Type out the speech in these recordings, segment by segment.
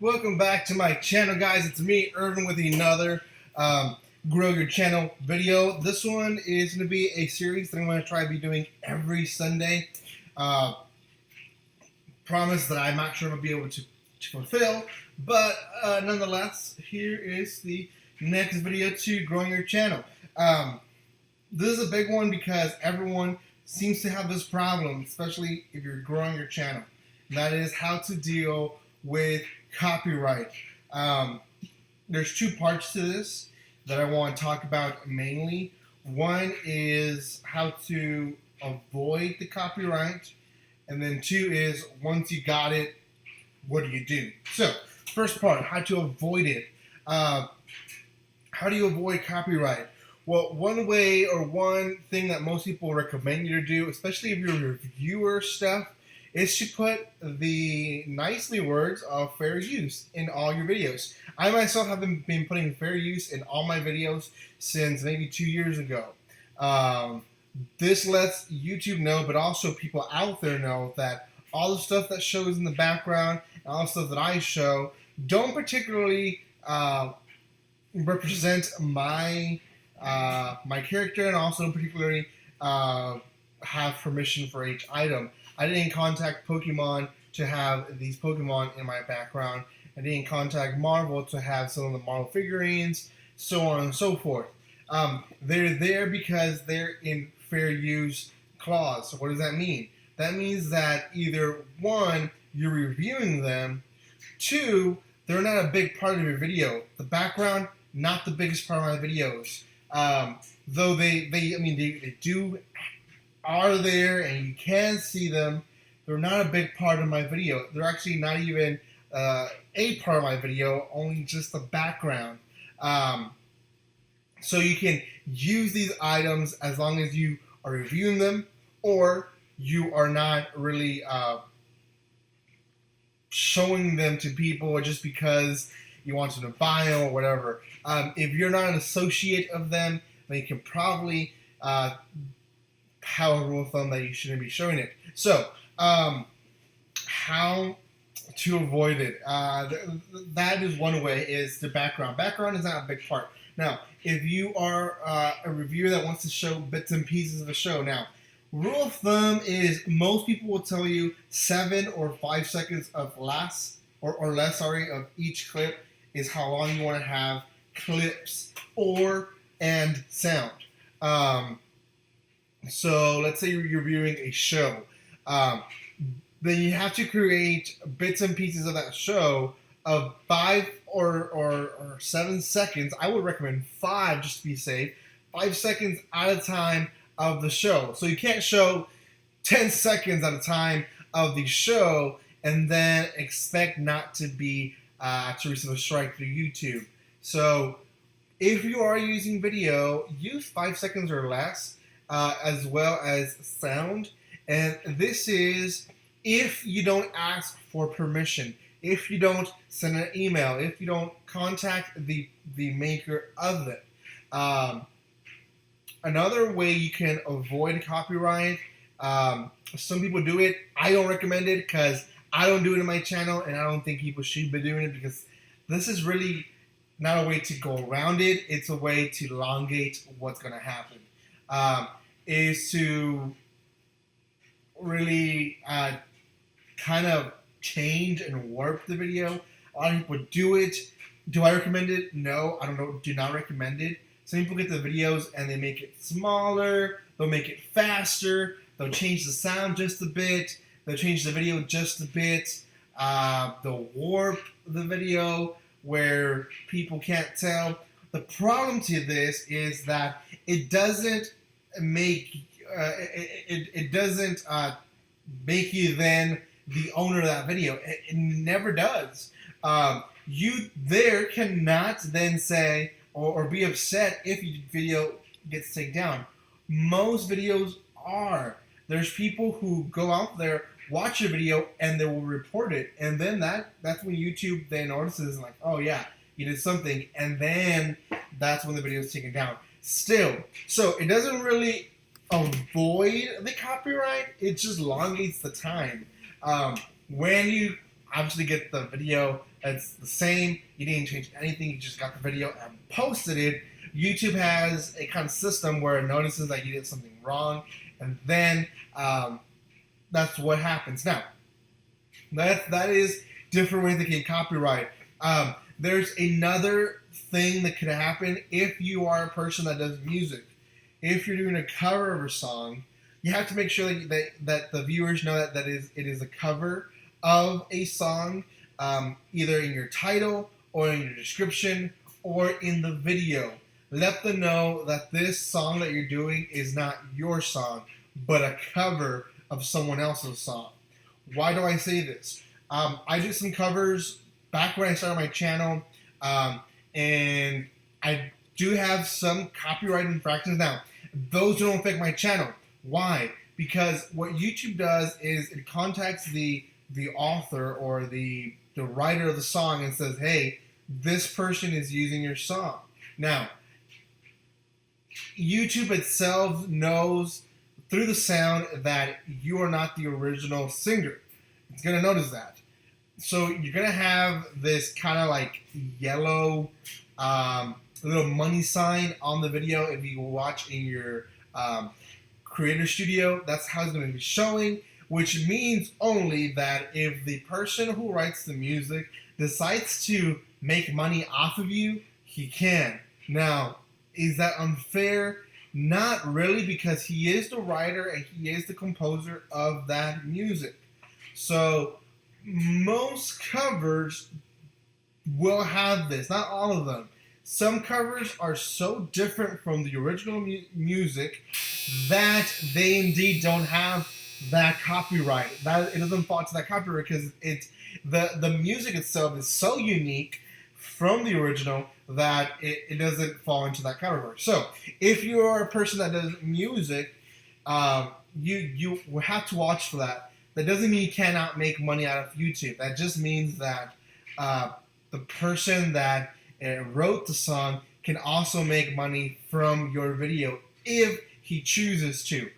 Welcome back to my channel, guys. It's me, Irvin, with another Grow Your Channel video. This one is going to be a series that I'm going to try to be doing every Sunday. Promise that I'm not sure I'll be able to fulfill, but nonetheless, here is the next video to growing your channel. This is a big one because everyone seems to have this problem, especially if you're growing your channel. And that is how to deal with copyright. There's two parts to this that I want to talk about mainly. One is how to avoid the copyright, and then two is once you got it, what do you do? So, first part, how to avoid it. How do you avoid copyright? Well, one way or one thing that most people recommend you to do, especially if you're a reviewer stuff, is to put the nicely words of fair use in all your videos. I myself have been putting fair use in all my videos since maybe 2 years ago. This lets YouTube know, but also people out there know, that all the stuff that shows in the background and all the stuff that I show don't particularly represent my my character, and also particularly have permission for each item. I didn't contact Pokemon to have these Pokemon in my background. I didn't contact Marvel to have some of the Marvel figurines, so on and so forth. They're there because they're in fair use clause. So what does that mean? That means that either one, you're reviewing them, two, they're not a big part of your video. The background, not the biggest part of my videos. Though they are there and you can see them, they're not a big part of my video. They're actually not even a part of my video, only just the background. So you can use these items as long as you are reviewing them, or you are not really showing them to people just because you want them to buy them or whatever. If you're not an associate of them, then you can probably have a rule of thumb that you shouldn't be showing it. So, how to avoid it? That is one way, is the background. Background is not a big part. Now, if you are a reviewer that wants to show bits and pieces of a show, now, rule of thumb is most people will tell you 7 or 5 seconds of less of each clip is how long you want to have clips and sound. So let's say you're reviewing a show. Then you have to create bits and pieces of that show of 5 or 7 seconds. I would recommend 5 just to be safe. 5 seconds at a time of the show. So you can't show 10 seconds at a time of the show and then expect not to be to receive a strike through YouTube. So if you are using video, use 5 seconds or less, as well as sound. And this is if you don't ask for permission, if you don't send an email, if you don't contact the maker of it. Another way you can avoid copyright, some people do it. I don't recommend it because I don't do it in my channel, and I don't think people should be doing it, because this is really not a way to go around it. It's a way to elongate what's going to happen. Is to really kind of change and warp the video. A lot of people do it. Do I recommend it? No, I don't know. Do not recommend it. Some people get the videos and they make it smaller. They'll make it faster. They'll change the sound just a bit. They'll change the video just a bit. They'll warp the video where people can't tell. The problem to this is that it doesn't make make you then the owner of that video. It never does. You there cannot then say or be upset if your video gets taken down. Most videos are. There's people who go out there, watch a video, and they will report it, and then that's when YouTube then notices, like, oh yeah, you did something, and then that's when the video is taken down. Still, so it doesn't really avoid the copyright, it just elongates the time. When you obviously get the video It's the same. You didn't change anything. You just got the video and posted it. YouTube has a kind of system where it notices that you did something wrong, and then that's what happens. Now, that is different ways to get copyright. There's another thing that could happen if you are a person that does music. If you're doing a cover of a song, you have to make sure that the viewers know that it is a cover of a song, either in your title or in your description or in the video. Let them know that this song that you're doing is not your song, but a cover of someone else's song. Why do I say this? I did some covers back when I started my channel, and I do have some copyright infractions now. Those don't affect my channel. Why? Because what YouTube does is it contacts the author or the writer of the song and says, hey, this person is using your song. Now, YouTube itself knows through the sound that you are not the original singer. It's going to notice that. So you're going to have this kind of like yellow little money sign on the video if you watch in your Creator Studio. That's how it's going to be showing, which means only that if the person who writes the music decides to make money off of you, he can. Now, is that unfair? Not really, because he is the writer and he is the composer of that music. So most covers will have this, not all of them. Some covers are so different from the original music that they indeed don't have that copyright. That it doesn't fall to that copyright because the music itself is so unique from the original that it doesn't fall into that category. So if you are a person that does music, you will have to watch for that. That doesn't mean you cannot make money out of YouTube. That just means that the person that wrote the song can also make money from your video if he chooses to.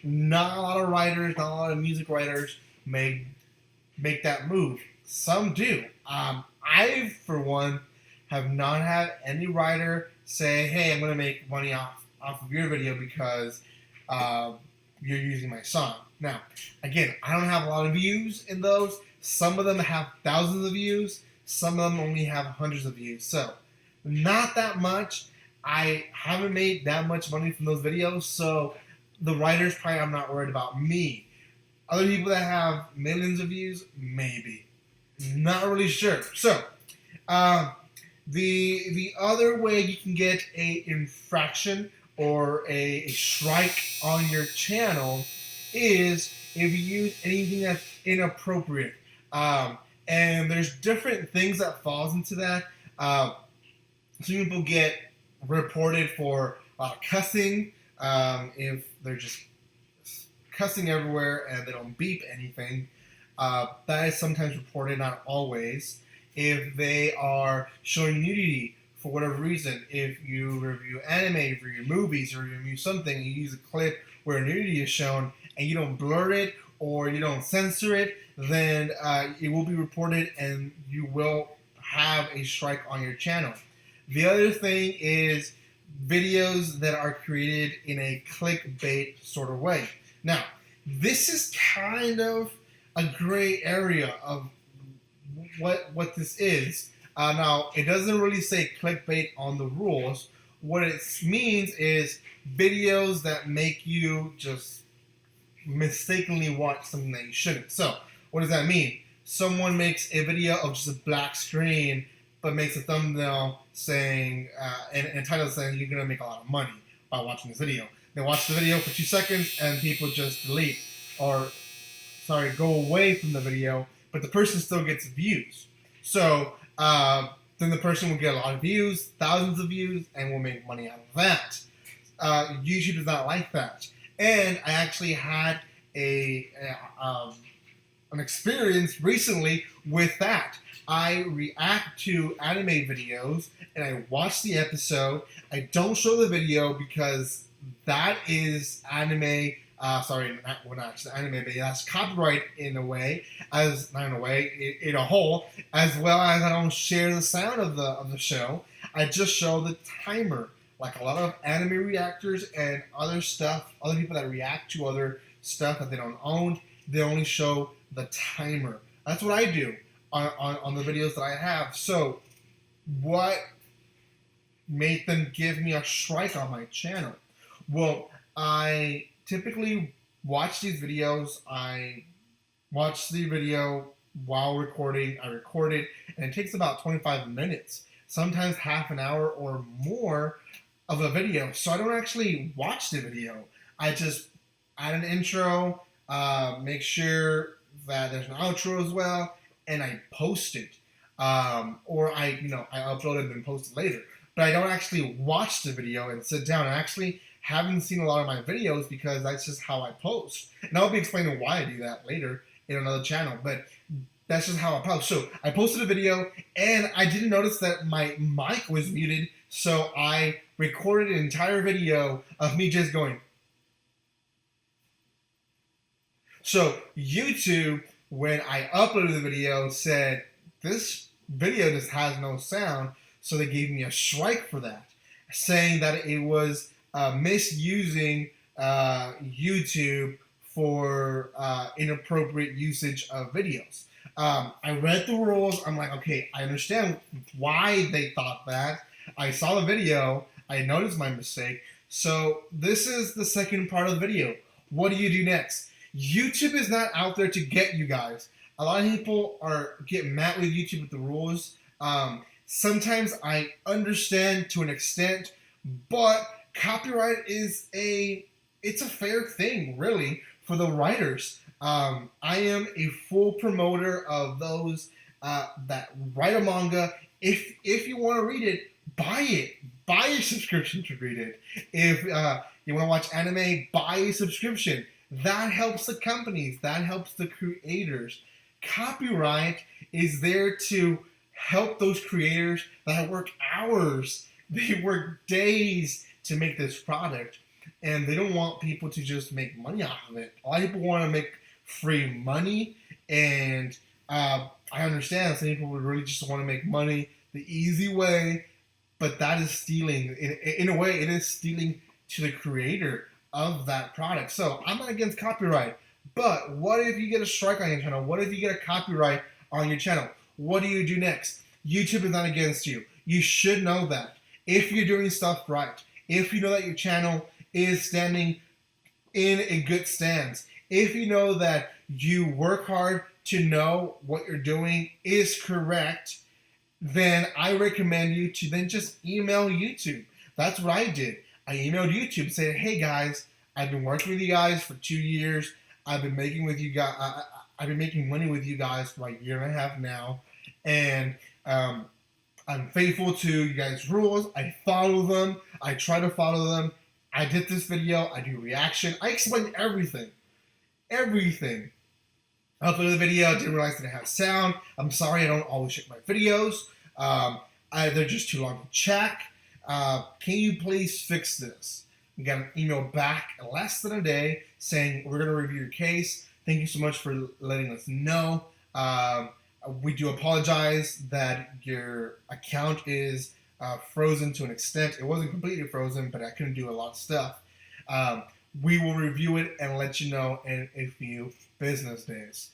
Not a lot of writers, not a lot of music writers make that move. Some do. I, for one, have not had any writer say, hey, I'm going to make money off of your video because you're using my song. Now, again, I don't have a lot of views in those. Some of them have thousands of views. Some of them only have hundreds of views. So, not that much. I haven't made that much money from those videos, so the writers probably are not worried about me. Other people that have millions of views, maybe. Not really sure. So, the other way you can get a infraction or a strike on your channel is if you use anything that's inappropriate. And there's different things that falls into that. Some people get reported for cussing if they're just cussing everywhere and they don't beep anything. That is sometimes reported, not always. If they are showing nudity for whatever reason, if you review anime, if you review movies, or you review something, you use a clip where nudity is shown and you don't blur it or you don't censor it, then it will be reported and you will have a strike on your channel. The other thing is videos that are created in a clickbait sort of way. Now, this is kind of a gray area of what this is. Now, it doesn't really say clickbait on the rules. What it means is videos that make you just mistakenly watch something that you shouldn't. So, what does that mean? Someone makes a video of just a black screen, but makes a thumbnail saying, and a title saying you're going to make a lot of money by watching this video. They watch the video for 2 seconds and people just delete or, go away from the video, but the person still gets views. So, then the person will get a lot of views, thousands of views, and will make money out of that. YouTube does not like that. And I actually had an experience recently with that. I react to anime videos and I watch the episode. I don't show the video because that is anime Sorry, not actually anime, but that's copyright in a way, as not in a way, in a whole, as well as I don't share the sound of the show. I just show the timer. Like a lot of anime reactors and other stuff, other people that react to other stuff that they don't own, they only show the timer. That's what I do on the videos that I have. So, what made them give me a strike on my channel? Well, I typically watch these videos. I watch the video while recording. I record it, and it takes about 25 minutes, sometimes half an hour or more of a video. So I don't actually watch the video. I just add an intro, make sure that there's an outro as well, and I post it. Or I upload it and then post it later. But I don't actually watch the video and sit down. I actually haven't seen a lot of my videos because that's just how I post. And I'll be explaining why I do that later in another channel. But that's just how I post. So I posted a video, and I didn't notice that my mic was muted, so I recorded an entire video of me just going. So YouTube, when I uploaded the video, said, this video just has no sound, so they gave me a strike for that, saying that it was misusing YouTube for inappropriate usage of videos. I read the rules. I'm like, okay, I understand why they thought that. I saw the video. I noticed my mistake. So this is the second part of the video. What do you do next? YouTube is not out there to get you guys. A lot of people get mad with YouTube with the rules. Sometimes I understand to an extent, but copyright is it's a fair thing, really, for the writers. I am a full promoter of those that write a manga. If you want to read it, buy it. Buy a subscription to read it. If you want to watch anime, buy a subscription. That helps the companies. That helps the creators. Copyright is there to help those creators that work hours. They work days to make this product, and they don't want people to just make money off of it. A lot of people want to make free money, and I understand some people would really just want to make money the easy way, but that is stealing. In a way, it is stealing to the creator of that product. So I'm not against copyright, but what if you get a strike on your channel? What if you get a copyright on your channel? What do you do next? YouTube is not against you. You should know that. If you're doing stuff right, if you know that your channel is standing in a good stance, if you know that you work hard to know what you're doing is correct, then I recommend you to then just email YouTube. That's what I did. I emailed YouTube saying, hey guys, I've been working with you guys for 2 years. I've been making with you guys. I've been making money with you guys for like a year and a half now, and I'm faithful to you guys' rules. I follow them. I try to follow them. I did this video. I do reaction. I explained everything. Everything. I uploaded the video. I didn't realize that it had sound. I'm sorry. I don't always check my videos. They're just too long to check. Can you please fix this? We got an email back in less than a day saying, we're going to review your case. Thank you so much for letting us know. We do apologize that your account is frozen to an extent. It wasn't completely frozen, but I couldn't do a lot of stuff. We will review it and let you know in a few business days.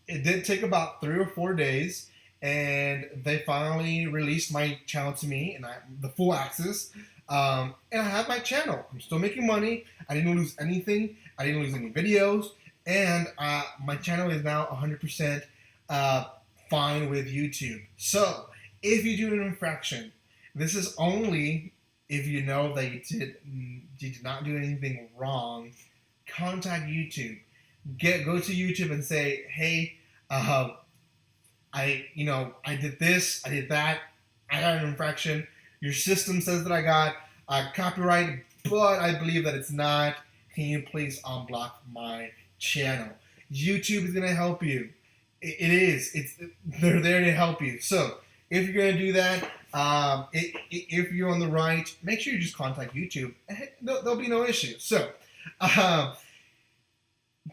It did take about 3 or 4 days, and they finally released my channel to me, and the full access. And I have my channel. I'm still making money. I didn't lose anything. I didn't lose any videos, and my channel is now 100% fine with YouTube. So if you do an infraction, this is only if you know that you did not do anything wrong. Contact YouTube. Go to YouTube and say, hey, I did this, I did that, I got an infraction. Your system says that I got copyright, but I believe that it's not. Can you please unblock my channel? YouTube is gonna help you. It is. They're there to help you. So if you're gonna do that, if you're on the right, make sure you just contact YouTube. There'll be no issue. So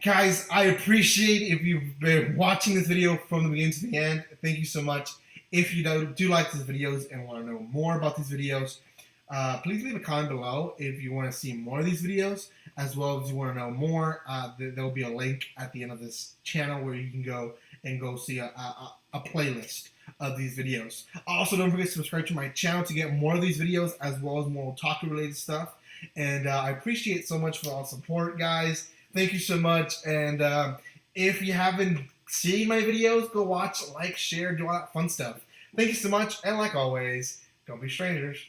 Guys, I appreciate if you've been watching this video from the beginning to the end. Thank you so much. If you do like these videos and want to know more about these videos, please leave a comment below if you want to see more of these videos, as well as you want to know more. There will be a link at the end of this channel where you can go see a playlist of these videos. Also, don't forget to subscribe to my channel to get more of these videos, as well as more otaku related stuff. And I appreciate so much for all the support, guys. Thank you so much. And if you haven't seen my videos, go watch, like, share, do all that fun stuff. Thank you so much. And like always, don't be strangers.